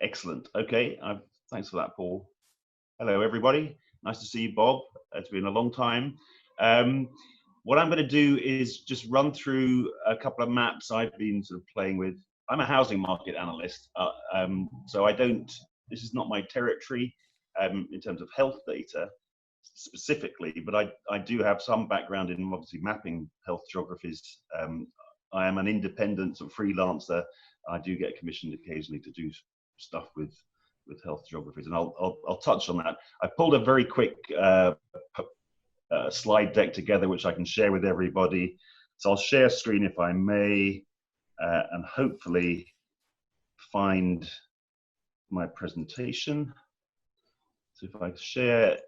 Excellent. Okay, thanks for that, Paul. Hello, everybody. Nice to see you, Bob. It's been a long time. What I'm going to do is just run through a couple of maps I've been sort of playing with. I'm a housing market analyst, so this is not my territory in terms of health data specifically, but I do have some background in obviously mapping health geographies. I am an independent sort of freelancer. I do get commissioned occasionally to do stuff with health geographies, and I'll touch on that. I pulled a very quick slide deck together, which I can share with everybody. So I'll share screen if I may, and hopefully find my presentation. So if I share,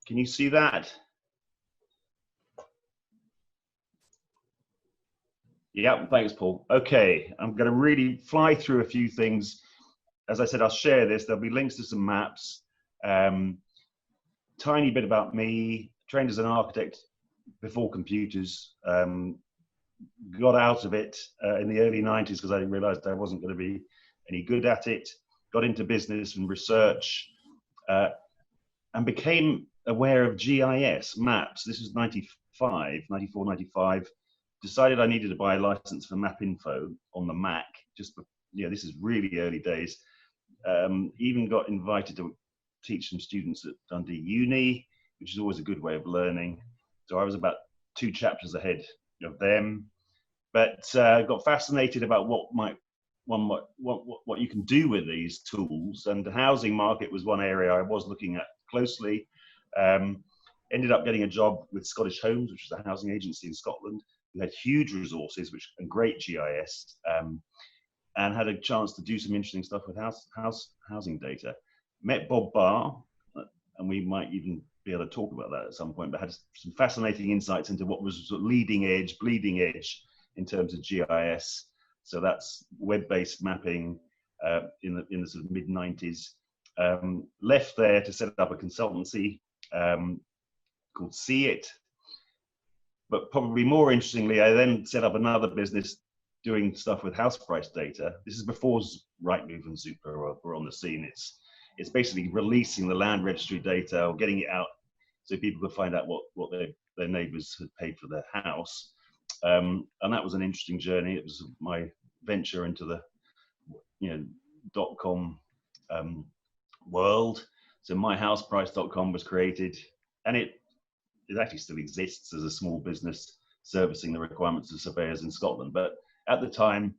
can you see that? Yeah, thanks, Paul. Okay, I'm going to really fly through a few things. As I said, I'll share this. There'll be links to some maps. Tiny bit about me. Trained as an architect before computers. Got out of it in the early 90s because I realized I wasn't going to be any good at it. Got into business and research and became aware of GIS maps. This was 94, 95. Decided I needed to buy a license for MapInfo on the Mac. This is really early days. Even got invited to teach some students at Dundee Uni, which is always a good way of learning. So I was about 2 chapters ahead of them, but got fascinated about what you can do with these tools. And the housing market was one area I was looking at closely. Ended up getting a job with Scottish Homes, which is a housing agency in Scotland, who had huge resources and great GIS, and had a chance to do some interesting stuff with housing data. Met Bob Barr, and we might even be able to talk about that at some point, but had some fascinating insights into what was sort of leading edge, bleeding edge in terms of GIS. So that's web-based mapping in the sort of mid-90s. Left there to set up a consultancy called See It. But probably more interestingly, I then set up another business doing stuff with house price data. This is before Rightmove and Zoopla were on the scene. It's basically releasing the land registry data or getting it out so people could find out what their neighbours had paid for their house. And that was an interesting journey. It was my venture into the .com world. So myhouseprice.com was created, and it actually still exists as a small business servicing the requirements of surveyors in Scotland. But at the time,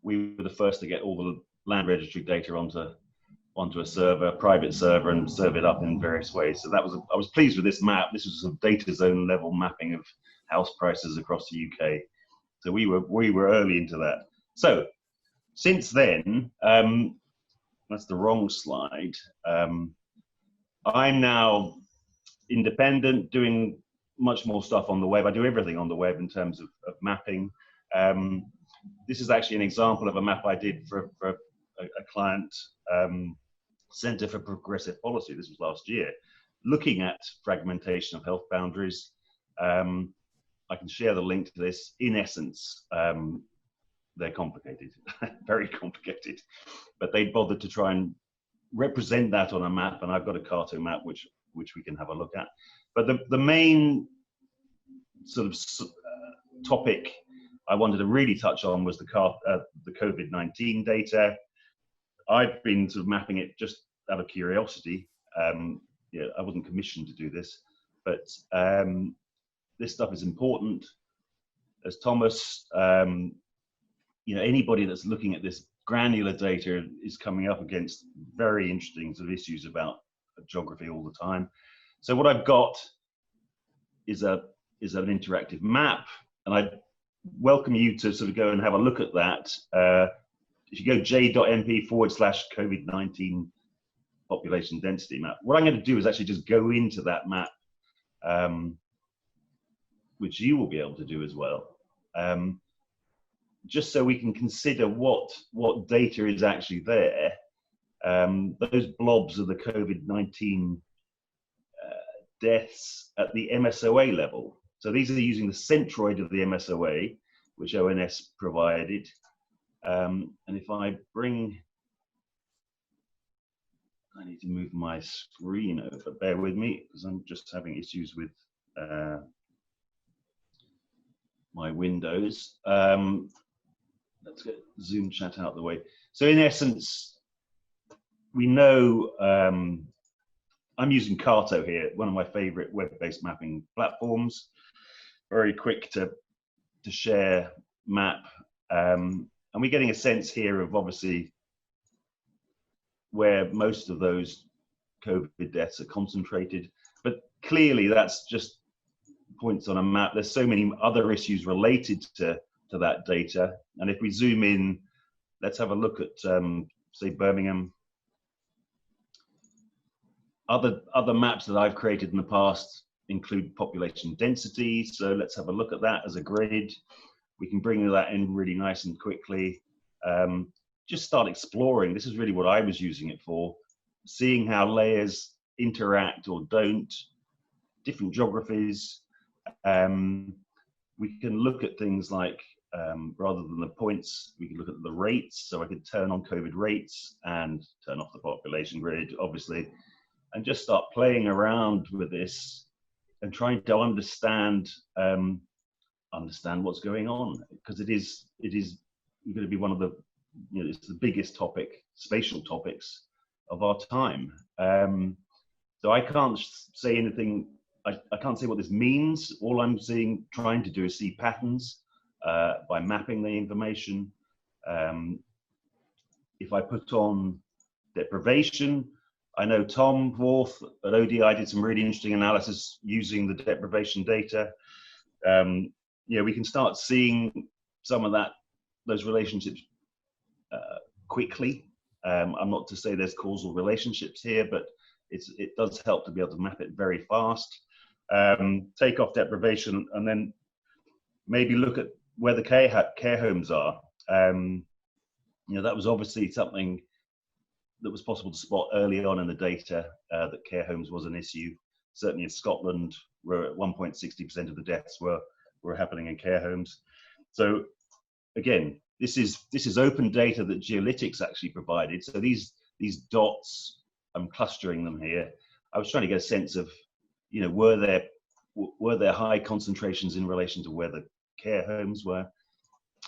we were the first to get all the land registry data onto a server, a private server, and serve it up in various ways. So I was pleased with this map. This was a data zone level mapping of house prices across the UK. So we were early into that. So since then, that's the wrong slide. I'm now independent, doing much more stuff on the web. I do everything on the web in terms of mapping. This is actually an example of a map I did for a client, Centre for Progressive Policy. This was last year, looking at fragmentation of health boundaries. I can share the link to this. In essence, they're complicated, very complicated, but they bothered to try and represent that on a map, and I've got a cartoon map which we can have a look at. But the main sort of topic I wanted to really touch on was the COVID-19 data. I've been sort of mapping it just out of curiosity. I wasn't commissioned to do this, but this stuff is important. As Thomas, anybody that's looking at this granular data is coming up against very interesting sort of issues about geography all the time. So what I've got is an interactive map, and I welcome you to sort of go and have a look at that. If you go j.mp/COVID-19 population density map, what I'm going to do is actually just go into that map, which you will be able to do as well, just so we can consider what data is actually there. Those blobs are the COVID-19 deaths at the MSOA level. So these are using the centroid of the MSOA, which ONS provided. And if I need to move my screen over, bear with me, because I'm just having issues with my windows. Let's get Zoom chat out of the way. So in essence, we know, I'm using Carto here, one of my favorite web-based mapping platforms. Very quick to share map. And we're getting a sense here of obviously where most of those COVID deaths are concentrated. But clearly that's just points on a map. There's so many other issues related to that data. And if we zoom in, let's have a look at, say, Birmingham. Other maps that I've created in the past include population density. So let's have a look at that as a grid. We can bring that in really nice and quickly. Just start exploring. This is really what I was using it for. Seeing how layers interact or don't, different geographies. We can look at things like, rather than the points, we can look at the rates. So I could turn on COVID rates and turn off the population grid, obviously, and just start playing around with this and trying to understand what's going on, because it is going to be one of the, it's the biggest topic, spatial topics of our time. So I can't say anything. I can't say what this means. All I'm trying to do is see patterns by mapping the information. If I put on deprivation, I know Tom Worth at ODI did some really interesting analysis using the deprivation data. We can start seeing some of those relationships quickly. I'm not to say there's causal relationships here, but it does help to be able to map it very fast. Take off deprivation and then maybe look at where the care homes are. That was obviously something that was possible to spot early on in the data, that care homes was an issue. Certainly in Scotland, where at 1.60% of the deaths were happening in care homes. So again, this is open data that Geolytics actually provided. So these dots, I'm clustering them here. I was trying to get a sense of, were there high concentrations in relation to where the care homes were,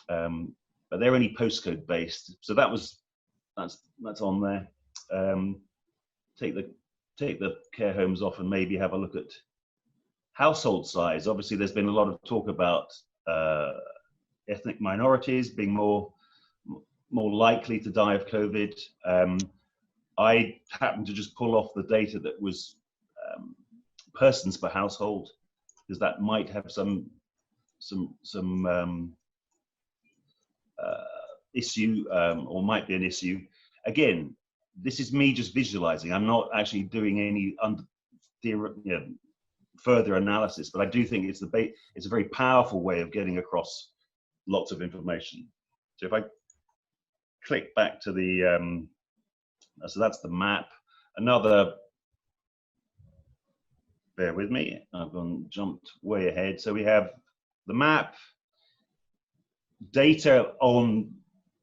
but they're only postcode based. So that's on there. Take the care homes off and maybe have a look at household size. Obviously, there's been a lot of talk about ethnic minorities being more likely to die of COVID. I happened to just pull off the data that was persons per household, because that might have some issue, or might be an issue. Again, this is me just visualizing. I'm not actually doing any further analysis, but I do think it's a very powerful way of getting across lots of information. So if I click back to the, so that's the map. Another, bear with me, I've jumped way ahead. So we have the map. Data on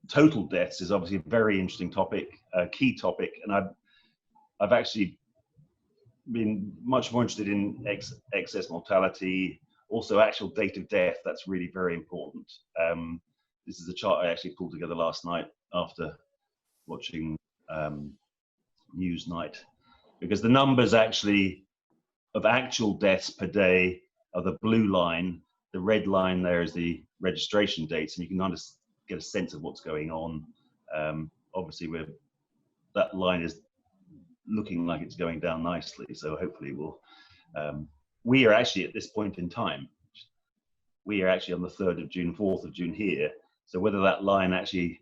total deaths is obviously a very interesting topic, a key topic, and I've actually been much more interested in excess mortality, also actual date of death. That's really very important. This is a chart I actually pulled together last night after watching Newsnight, because the numbers actually of actual deaths per day are the blue line. The red line there is the registration dates, and you can get a sense of what's going on. Obviously, that line is looking like it's going down nicely, so hopefully we are actually at this point in time, we are actually on the 3rd of June, 4th of June here. So whether that line actually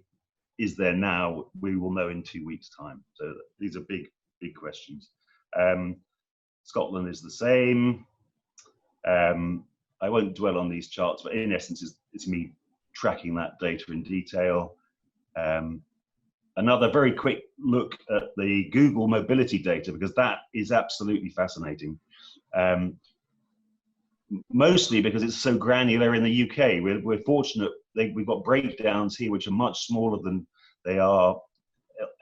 is there now, we will know in 2 weeks' time. So these are big questions. Scotland is the same. I won't dwell on these charts, but in essence, it's me tracking that data in detail. Another very quick look at the Google mobility data, because that is absolutely fascinating. mostly because it's so granular in the UK. We're fortunate we've got breakdowns here which are much smaller than they are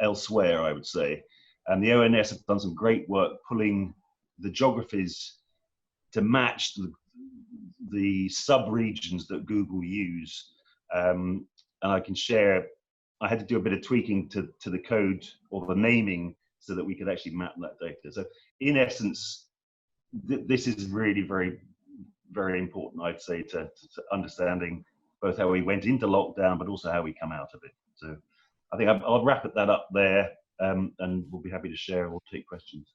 elsewhere, I would say. And the ONS have done some great work pulling the geographies to match the sub-regions that Google use. And I can share, I had to do a bit of tweaking to the code or the naming so that we could actually map that data. So in essence, this is really very important, I'd say, to understanding both how we went into lockdown, but also how we come out of it. So I think I'll wrap that up there, and we'll be happy to share or take questions.